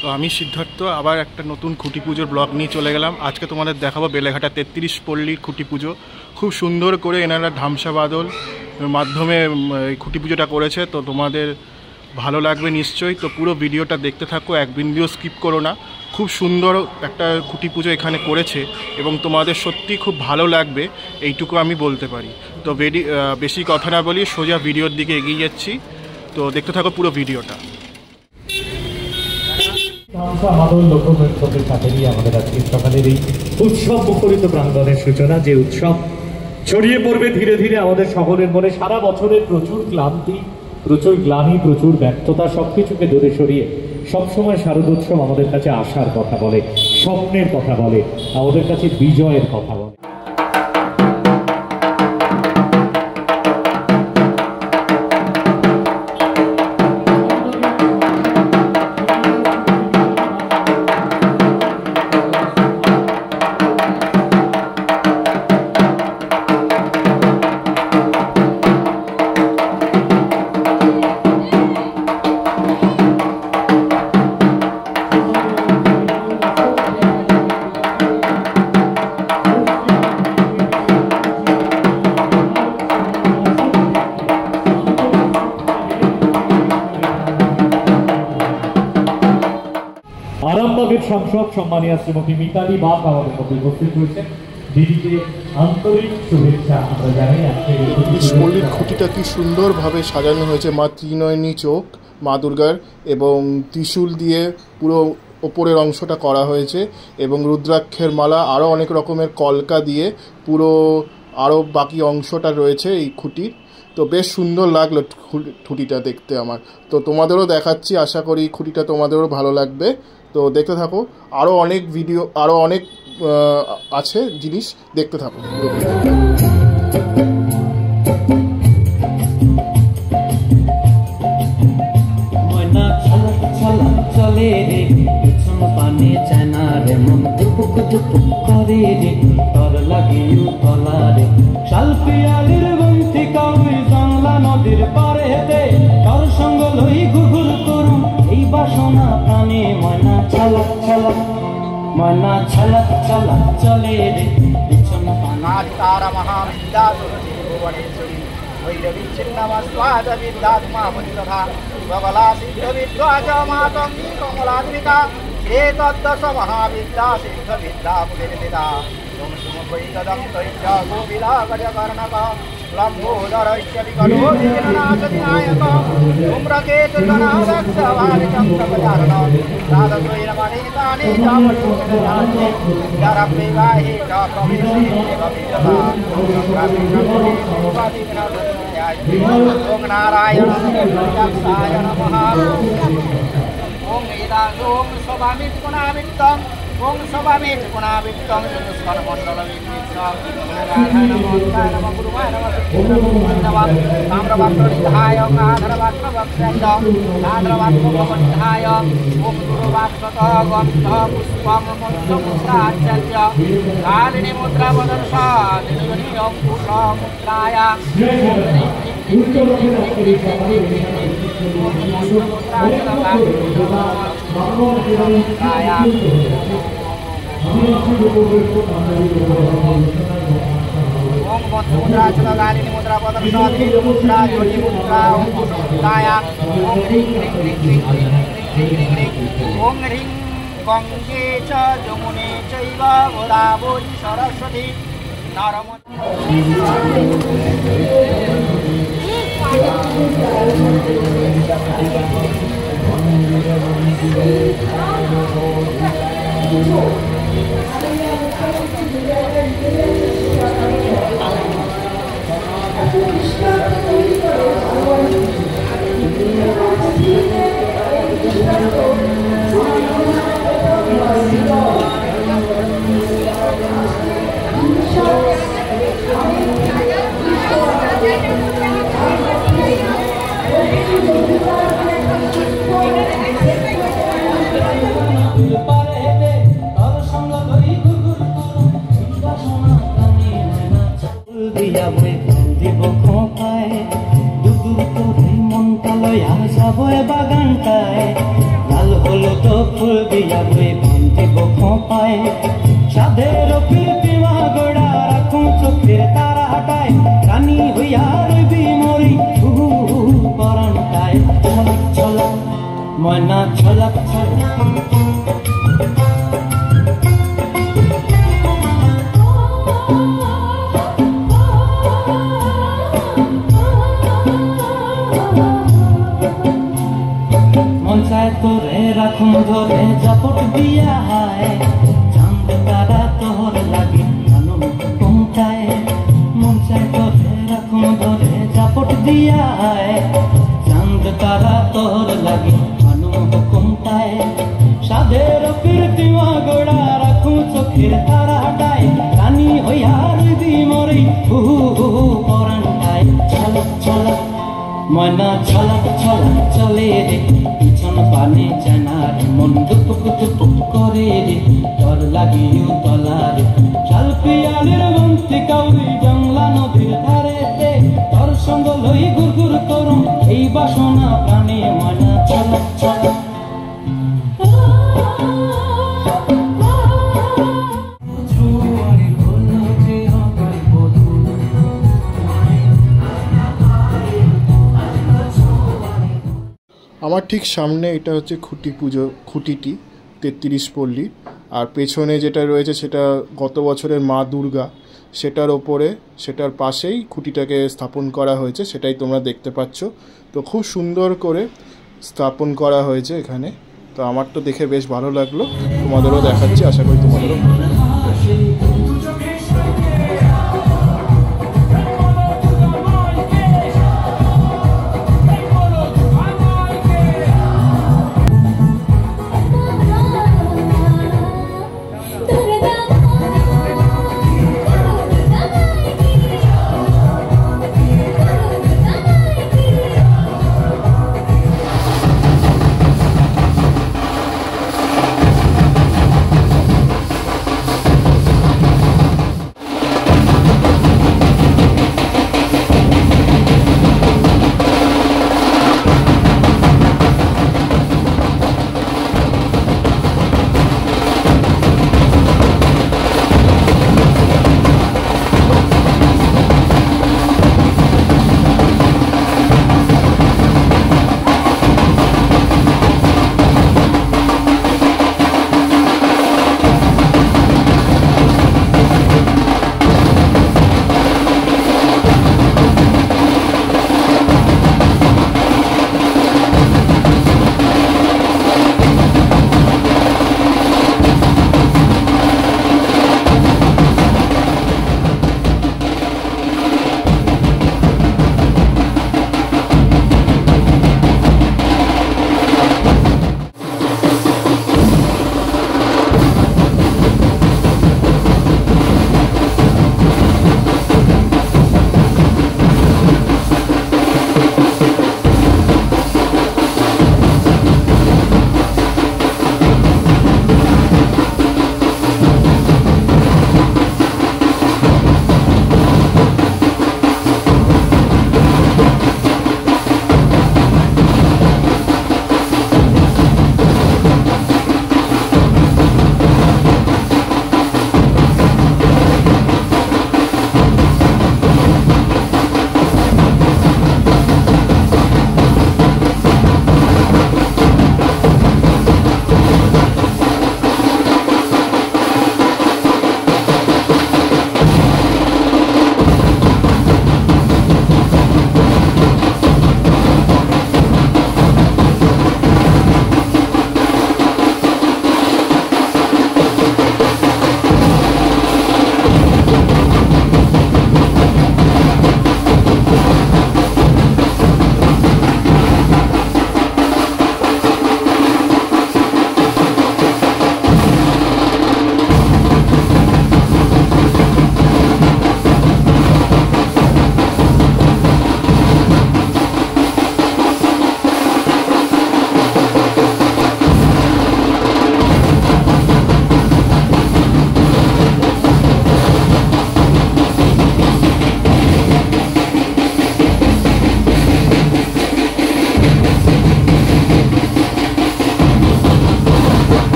তো আমি সিদ্ধার্থ আবার একটা নতুন খুঁটি পুজোর ব্লগ নিয়ে চলে গেলাম। আজকে তোমাদের দেখাবো বেলেঘাটা 33 পল্লীর খুঁটি পুজো। খুব সুন্দর করে এনারা ধামসা বাদল মাধ্যমে এই খুঁটি পুজোটা করেছে। তো তোমাদের ভালো লাগবে নিশ্চয়ই। তো পুরো ভিডিওটা দেখতে থাকো, এক বিন্দুও স্কিপ করো না। খুব সুন্দর একটা খুঁটি পুজো এখানে করেছে এবং তোমাদের সত্যি খুব ভালো লাগবে, এইটুকু আমি বলতে পারি। তো বেশি কথা না বলি, সোজা ভিডিওর দিকে এগিয়ে যাচ্ছি। তো দেখতে থাকো পুরো ভিডিওটা। আমাদের আজকে সকালের এই উৎসব মুখরিত প্রাঙ্গণের সূচনা, যে উৎসব ছড়িয়ে পড়বে ধীরে ধীরে আমাদের সকলের মনে। সারা বছরের প্রচুর ক্লান্তি, প্রচুর গ্লানি, প্রচুর ব্যর্থতা সবকিছুকে দূরে সরিয়ে সবসময় শারদোৎসব আমাদের কাছে আশার কথা বলে, স্বপ্নের কথা বলে, আমাদের কাছে বিজয়ের কথা বলে। আরামবাগের সংসদ সম্মানীয় শ্রীমতী মিতালি বাগ আমাদের মধ্যে উপস্থিত হয়েছে। দিদিকে আন্তরিক শুভেচ্ছা আমরা জানাই। পল্লীর খুঁটিটা কি সুন্দরভাবে সাজানো হয়েছে, মা ত্রিনয়নী চোখ মা দুর্গার, এবং ত্রিশূল দিয়ে পুরো ওপরের অংশটা করা হয়েছে, এবং রুদ্রাক্ষের মালা, আরও অনেক রকমের কলকা দিয়ে পুরো আরও বাকি অংশটা রয়েছে এই খুঁটির। তো বেশ সুন্দর লাগলো খুঁটিটা দেখতে আমার। তো তোমাদেরও দেখাচ্ছি, আশা করি খুঁটিটা তোমাদেরও ভালো লাগবে। তো দেখতে থাকো, আরও অনেক ভিডিও, আরও অনেক আছে জিনিস, দেখতে থাকো। চলে রে পিছন পানে চায়না রে, মন দুপুক দুপুক করে রে, তর লাগে তলা রে। শালপিয়ালির বন্তি কাউরি জানলা নদীর পারে দে, তর সঙ্গ লই ঘুঘুর করুম এই বাসনা প্রাণে। ময়না ছালাক ছালাক, ময়না ছালাক ছালাক চলে রে পিছন পানে। তারা মহাবিদ্যা তুলসী ভুবনেশ্বরী ভৈরবী চিন্নমস্বাদ বিদ্যাত্মা তথা প্রবলা সিদ্ধ বিদ্যাচ মাতঙ্গী কমলাদ্রিকা হে তদ্দশ মহাবিদ্যা সিদ্ধ বিদ্যা পুরিতা ওম সুমৈতদন্তৈশ্চ গোপিলাকর্ণক লম্বোদরৈশ্চ বিকলো দীননাশদিনায়ক ধূম্রকেতুর্গণাদক্ষবালিচক্রপচারণ রাধদ্বৈরমণিতানি চামরূপে জরপ্রিবাহি চ প্রবিশি দেববিদবা ওম নারায়ণ দক্ষায় নমঃ। ওম ইদাং ওম সভামিত গুণাবিত্তং, ওম সভামিত গুণাবিত্তং চতুষ্করমণ্ডল বিদ্যং রাধায় নমঃ নমঃ গুরুমায় নমঃ নমঃ তাম্রবাক্রনিধায় আধারবাক্র বক্ষ্যন্দ আধারবাক্র বক্ষ্যায় ওম গুরুবাক্রত গন্ধ পুষ্পম মন্ত্রমুদ্রাচার্য কালিনী মুদ্রা বদর্শ দিনগণী অঙ্কুশ মুদ্রায় ওম মুদ্রা চলগালিনী মুদ্রা বদর্শ মুদ্রা যোনি মুদ্রা মুদ্রায় ওম হ্রিং হ্রিং হ্রিং হ্রিং হ্রিং হ্রিং হ্রিং ওম হ্রিং গঙ্গে চ যমুনে চৈব গোদাবরী সরস্বতী নর্মদে। দিব খোঁপায় দুদূর তোর মনটা লয়া যাব বাগানটায়, লাল হলুদ ফুল দিয়া বই বান্ধিব খোঁপায় সাধের প্রীতিমা গোড়া রাখুন চোখের তারা হাটায় রানী হইয়া রবি মরি পরানটায় ছলক ছলক ময়না ছলক ছলক মঞ্চায় তোরে রাখুন ধরে জাপট দিয়া হায় চাঁদ তারা তোর লাগে আনন্দ কমতায় মঞ্চায় তোরে রাখুন ধরে জাপট দিয়া হায় চাঁদ তারা তোর লাগে আনন্দ কমতায় সাধের কীর্তিমা গোড়া রাখুন চোখের তারা হাটায় রানী হইয়া রবি মরি পরানটায় ছলক ছলক ময়না ছলক ছলক চলে রে পিছন পানে জানার মন দুপুক দুপুক করে রে ডর লাগিও তলারে শাল পিয়ালের বন্তি কাউরি জংলা নদীর ধারেতে তোর সঙ্গ লই গুরগুর করুম এই বাসনা প্রাণে ময়না ছলক ছলক আমার ঠিক সামনে এটা হচ্ছে খুঁটি পুজো, খুঁটিটি ৩৩ পল্লী, আর পেছনে যেটা রয়েছে সেটা গত বছরের মা দুর্গা, সেটার ওপরে সেটার পাশেই খুঁটিটাকে স্থাপন করা হয়েছে, সেটাই তোমরা দেখতে পাচ্ছ। তো খুব সুন্দর করে স্থাপন করা হয়েছে এখানে। তো আমার তো দেখে বেশ ভালো লাগলো, তোমাদেরও দেখাচ্ছি, আশা করি তোমাদেরও ভালো লাগবে।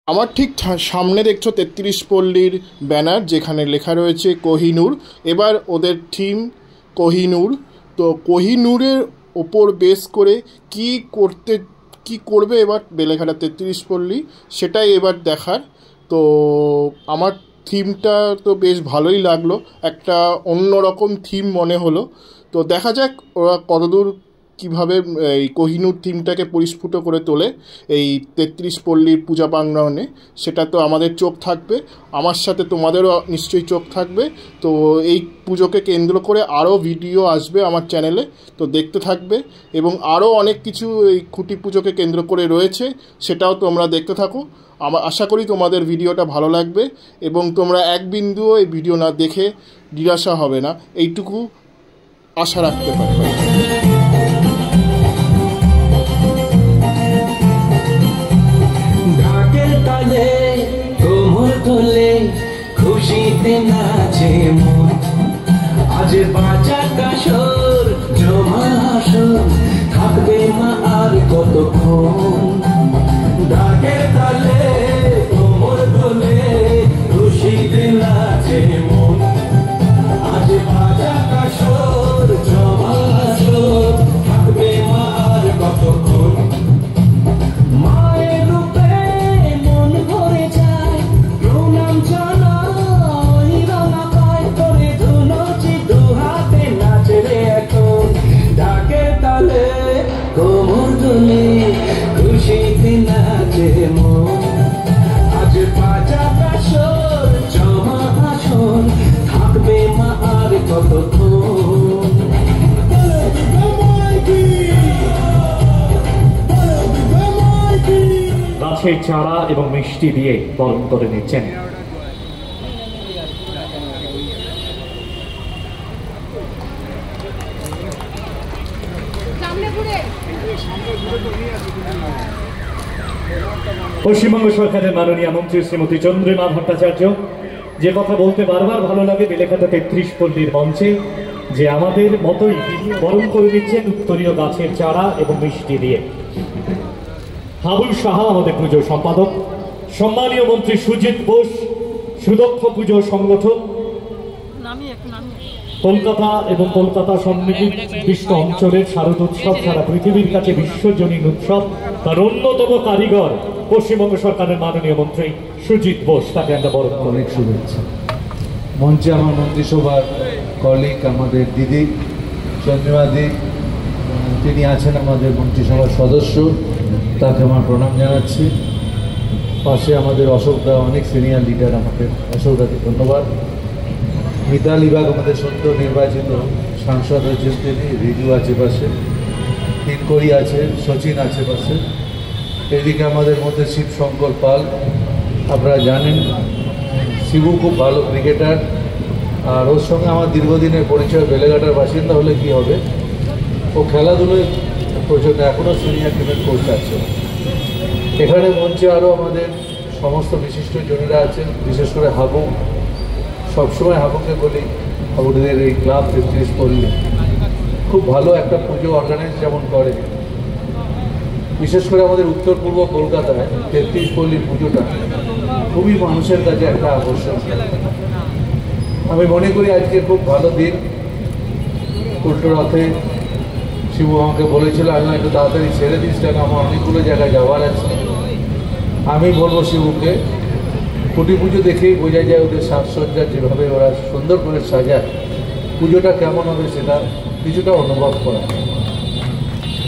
আমার ঠিক সামনে দেখছো 33 পল্লীর ব্যানার, যেখানে লেখা রয়েছে কোহিনূর। এবার ওদের থিম কোহিনূর। তো কোহিনূরের ওপর বেস করে কি করবে এবার বেলেঘাটা 33 পল্লী, সেটাই এবার দেখার। তো আমার থিমটা তো বেশ ভালোই লাগলো, একটা অন্যরকম থিম মনে হলো। তো দেখা যাক ওরা কতদূর কীভাবে এই কোহিনূর থিমটাকে পরিস্ফুট করে তোলে এই 33 পল্লীর পূজা প্রাঙ্গণে, সেটা তো আমাদের চোখ থাকবে, আমার সাথে তোমাদেরও নিশ্চয়ই চোখ থাকবে। তো এই পুজোকে কেন্দ্র করে আরও ভিডিও আসবে আমার চ্যানেলে, তো দেখতে থাকবে। এবং আরও অনেক কিছু এই খুঁটি পুজোকে কেন্দ্র করে রয়েছে, সেটাও তোমরা দেখতে থাকো। আমার আশা করি তোমাদের ভিডিওটা ভালো লাগবে এবং তোমরা এক বিন্দুও এই ভিডিও না দেখে নিরাশা হবে না, এইটুকু আশা রাখতে পারি। খুশিতে নাচে মন, আজ বাঁচার কাশর জমা আসর, থাকবে মা আর কতক্ষণ। ডাকের তালে কোমর দোলে, খুশিতে নাচে মন, আজ বাঁচার কাশর জমা আসর, থাকবে মা আর কতক্ষণ। মায়ের রূপে মন ভরে যায়, প্রণাম জানাই রানা পায় করে, ধুনুচি দু হাতে নাচে রে এখন। ডাকের তালে কোমর দোলে, খুশিতে নাচে মন, আজ বাজা কাশর জমা আসর, থাকবে মা আর কতক্ষণ। গাছের চারা এবং মিষ্টি দিয়ে বরণ করে নিচ্ছেন। পশ্চিমবঙ্গ সরকারের মাননীয় মন্ত্রী শ্রীমতী চন্দ্রিমা ভট্টাচার্য যে কথা বলতে বারবার ভালো লাগে বেলেঘাটা 33 পল্লীর মঞ্চে, যে আমাদের মতোই বরণ করে নিচ্ছেন উত্তরীয় গাছের চারা এবং মিষ্টি দিয়ে। হাবুল সাহা আমাদের পুজো সম্পাদক, সম্মানীয় মন্ত্রী সুজিত বোস, সুদক্ষ পুজো সংগঠক, কলকাতা এবং কলকাতা সন্নিবিষ্ট অঞ্চলের শারদ উৎসব সারা পৃথিবীর কাছে বিশ্বজনীন উৎসব, তার অন্যতম কারিগর পশ্চিমবঙ্গ সরকারের মাননীয় মন্ত্রী সুজিত বোস, তাকে আমরা বড় অনেক শুভেচ্ছা। মঞ্চে আমার মন্ত্রিসভার কলিগ আমাদের দিদি চন্দ্রিমা দি, তিনি আছেন আমাদের মন্ত্রিসভার সদস্য, তাকে আমার প্রণাম জানাচ্ছি। পাশে আমাদের অশোকদা, অনেক সিনিয়র লিডার, আমাদের অশোকদাকে ধন্যবাদ। মিতালি বাগ আমাদের সদ্য নির্বাচিত সাংসদ হয়েছেন তিনি, রিজু আছে পাশে, তিনকড়ি আছে, সচিন আছে পাশে। এদিকে আমাদের মধ্যে শিবশঙ্কর পাল, আপনারা জানেন শিবু খুব ভালো ক্রিকেটার, আর ওর সঙ্গে আমার দীর্ঘদিনের পরিচয়। বেলেঘাটার বাসিন্দা হলে কি হবে, ও খেলাধুলোয় প্রচণ্ড, এখনও সিনিয়র টিমের কোচ আছে। এখানে মঞ্চে আরও আমাদের সমস্ত বিশিষ্ট জনেরা আছেন, বিশেষ করে হাবু। সবসময় হাবুকে বলি, হাবুদের এই ক্লাব 33 পল্লী খুব ভালো একটা পুজো অর্গানাইজ যেমন করে, বিশেষ করে আমাদের উত্তর পূর্ব কলকাতায় 33 পল্লীর পুজোটা খুবই মানুষের কাছে একটা আকর্ষণ। আমি মনে করি আজকে খুব ভালো দিন। উল্টো রথে শিবু আমাকে বলেছিল আমি একটু তাড়াতাড়ি ছেড়ে দিস, কেন আমার অনেকগুলো জায়গায় যাওয়ার আছে। আমি বলবো শিবুকে, খুঁটি পুজো দেখেই বোঝা যায় ওদের সাজসজ্জা, যেভাবে ওরা সুন্দর করে সাজায়, পুজোটা কেমন হবে সেটা কিছুটা অনুভব করা।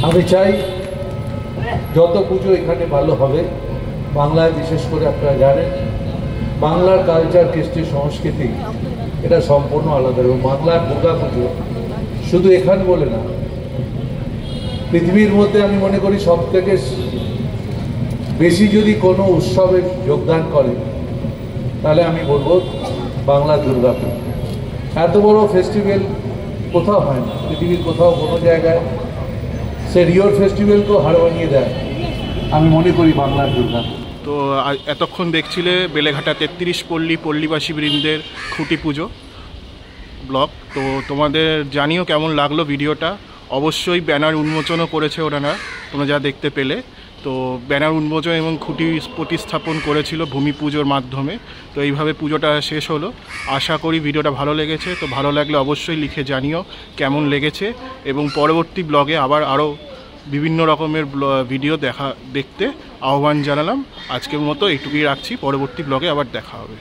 আমি চাই যত পুজো এখানে ভালো হবে। বাংলায় বিশেষ করে আপনারা জানেন বাংলার কালচার, কৃষ্টি, সংস্কৃতি এটা সম্পূর্ণ আলাদা। এবং বাংলার দুর্গা পুজো শুধু এখানে বলে না, পৃথিবীর মধ্যে আমি মনে করি সব থেকে বেশি যদি কোনো উৎসবে যোগদান করে তাহলে আমি বলবো বাংলার দুর্গা পুজো। এত বড় ফেস্টিভ্যাল কোথাও হয় না, পৃথিবীর কোথাও কোনো জায়গায়। সে রিওর ফেস্টিভ্যালকেও হার বানিয়ে দেয়, আমি মনে করি বাংলার দুর্গা। তো এতক্ষণ দেখছিলে বেলেঘাটা 33 পল্লী পল্লীবাসী বৃন্দের খুঁটি পুজো। ব্লগ। তো তোমাদের জানিও কেমন লাগলো ভিডিওটা। অবশ্যই ব্যানার উন্মোচনও করেছে ওনারা, তোমরা যা দেখতে পেলে। তো ব্যানার উন্মোচন এবং খুঁটি প্রতিস্থাপন করেছিল ভূমি পুজোর মাধ্যমে। তো এইভাবে পুজোটা শেষ হলো। আশা করি ভিডিওটা ভালো লেগেছে। তো ভালো লাগলে অবশ্যই লিখে জানিও কেমন লেগেছে, এবং পরবর্তী ব্লগে আরও বিভিন্ন রকমের ভিডিও দেখতে আহ্বান জানালাম। আজকের মতো এইটুকুই রাখছি, পরবর্তী ব্লগে আবার দেখা হবে।